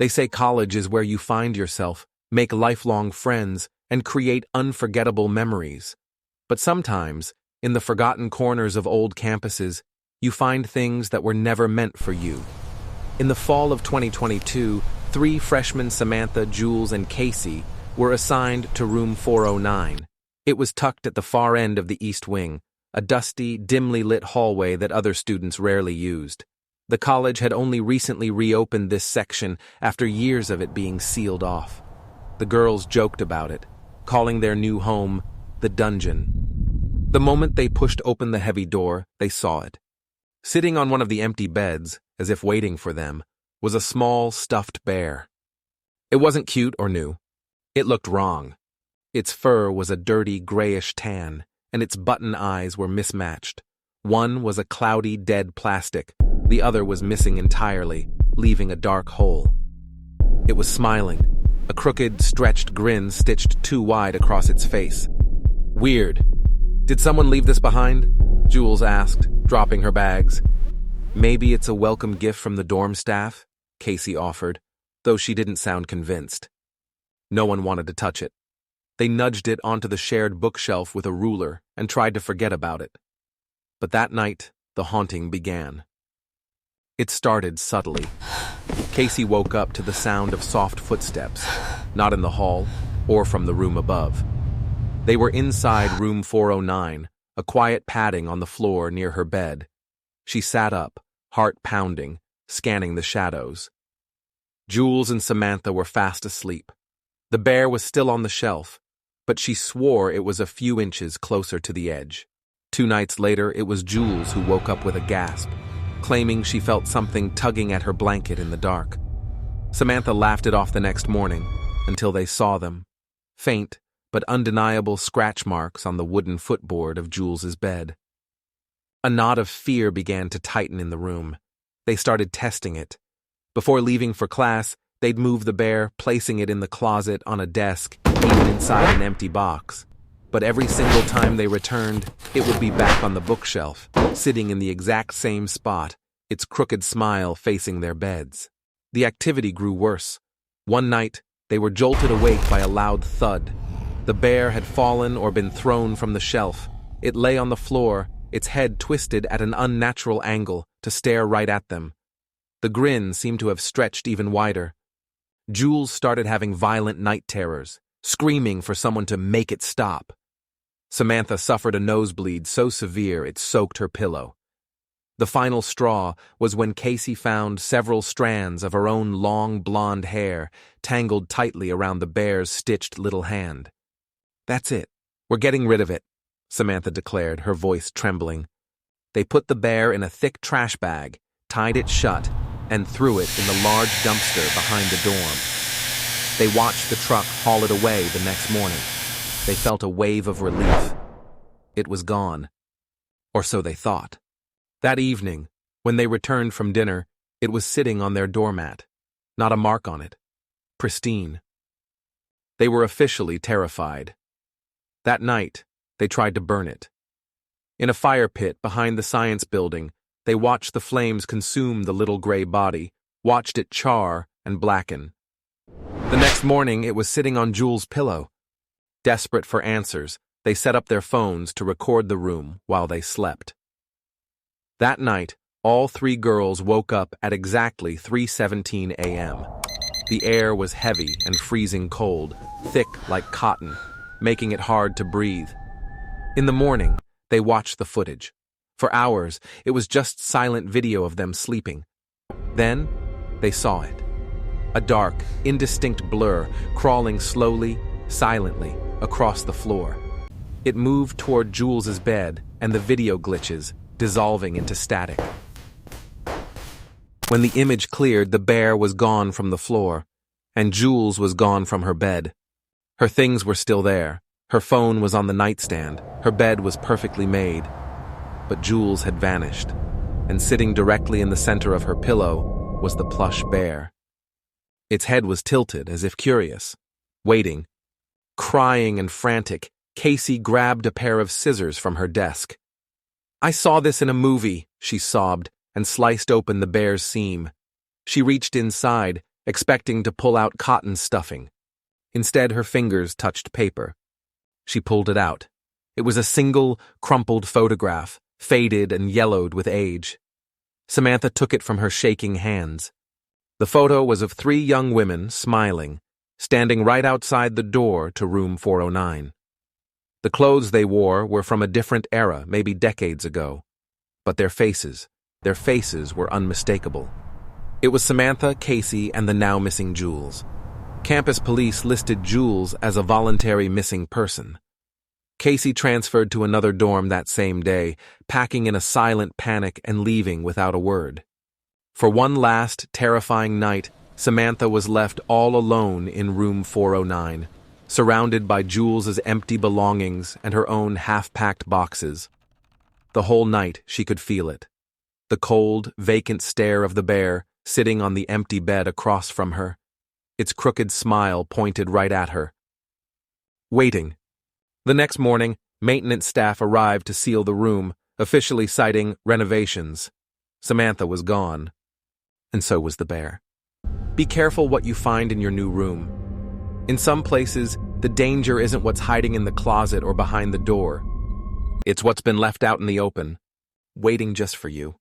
They say college is where you find yourself, make lifelong friends, and create unforgettable memories. But sometimes, in the forgotten corners of old campuses, you find things that were never meant for you. In the fall of 2022, 3 freshmen, Samantha, Jules, and Casey, were assigned to room 409. It was tucked at the far end of the East Wing, a dusty, dimly lit hallway that other students rarely used. The college had only recently reopened this section after years of it being sealed off. The girls joked about it, calling their new home the dungeon. The moment they pushed open the heavy door, they saw it. Sitting on one of the empty beds, as if waiting for them, was a small, stuffed bear. It wasn't cute or new. It looked wrong. Its fur was a dirty, grayish tan, and its button eyes were mismatched. One was a cloudy, dead plastic. The other was missing entirely, leaving a dark hole. It was smiling, a crooked, stretched grin stitched too wide across its face. Weird. Did someone leave this behind? Jules asked, dropping her bags. Maybe it's a welcome gift from the dorm staff, Casey offered, though she didn't sound convinced. No one wanted to touch it. They nudged it onto the shared bookshelf with a ruler and tried to forget about it. But that night, the haunting began. It started subtly. Casey woke up to the sound of soft footsteps, not in the hall or from the room above. They were inside room 409, a quiet padding on the floor near her bed. She sat up, heart pounding, scanning the shadows. Jules and Samantha were fast asleep. The bear was still on the shelf, but she swore it was a few inches closer to the edge. 2 nights later, it was Jules who woke up with a gasp, claiming she felt something tugging at her blanket in the dark. Samantha laughed it off the next morning, until they saw them. Faint, but undeniable scratch marks on the wooden footboard of Jules's bed. A knot of fear began to tighten in the room. They started testing it. Before leaving for class, they'd move the bear, placing it in the closet, on a desk, even inside an empty box. But every single time they returned, it would be back on the bookshelf, sitting in the exact same spot, its crooked smile facing their beds. The activity grew worse. One night, they were jolted awake by a loud thud. The bear had fallen or been thrown from the shelf. It lay on the floor, its head twisted at an unnatural angle to stare right at them. The grin seemed to have stretched even wider. Jules started having violent night terrors, screaming for someone to make it stop. Samantha suffered a nosebleed so severe it soaked her pillow. The final straw was when Casey found several strands of her own long blonde hair tangled tightly around the bear's stitched little hand. "That's it. We're getting rid of it," Samantha declared, her voice trembling. They put the bear in a thick trash bag, tied it shut, and threw it in the large dumpster behind the dorm. They watched the truck haul it away the next morning. They felt a wave of relief. It was gone. Or so they thought. That evening, when they returned from dinner, it was sitting on their doormat. Not a mark on it. Pristine. They were officially terrified. That night, they tried to burn it. In a fire pit behind the science building, they watched the flames consume the little gray body, watched it char and blacken. The next morning, it was sitting on Jules' pillow. Desperate for answers, they set up their phones to record the room while they slept. That night, all 3 girls woke up at exactly 3:17 a.m. The air was heavy and freezing cold, thick like cotton, making it hard to breathe. In the morning, they watched the footage. For hours, it was just silent video of them sleeping. Then, they saw it. A dark, indistinct blur crawling slowly, silently, across the floor. It moved toward Jules's bed, and the video glitches, dissolving into static. When the image cleared, the bear was gone from the floor, and Jules was gone from her bed. Her things were still there. Her phone was on the nightstand. Her bed was perfectly made. But Jules had vanished, and sitting directly in the center of her pillow was the plush bear. Its head was tilted, as if curious, waiting. Crying and frantic, Casey grabbed a pair of scissors from her desk. "I saw this in a movie," she sobbed, and sliced open the bear's seam. She reached inside, expecting to pull out cotton stuffing. Instead, her fingers touched paper. She pulled it out. It was a single, crumpled photograph, faded and yellowed with age. Samantha took it from her shaking hands. The photo was of 3 young women, smiling, standing right outside the door to room 409. The clothes they wore were from a different era, maybe decades ago. But their faces were unmistakable. It was Samantha, Casey, and the now missing Jules. Campus police listed Jules as a voluntary missing person. Casey transferred to another dorm that same day, packing in a silent panic and leaving without a word. For one last, terrifying night, Samantha was left all alone in room 409, surrounded by Jules's empty belongings and her own half-packed boxes. The whole night she could feel it. The cold, vacant stare of the bear sitting on the empty bed across from her. Its crooked smile pointed right at her. Waiting. The next morning, maintenance staff arrived to seal the room, officially citing renovations. Samantha was gone. And so was the bear. Be careful what you find in your new room. In some places, the danger isn't what's hiding in the closet or behind the door. It's what's been left out in the open, waiting just for you.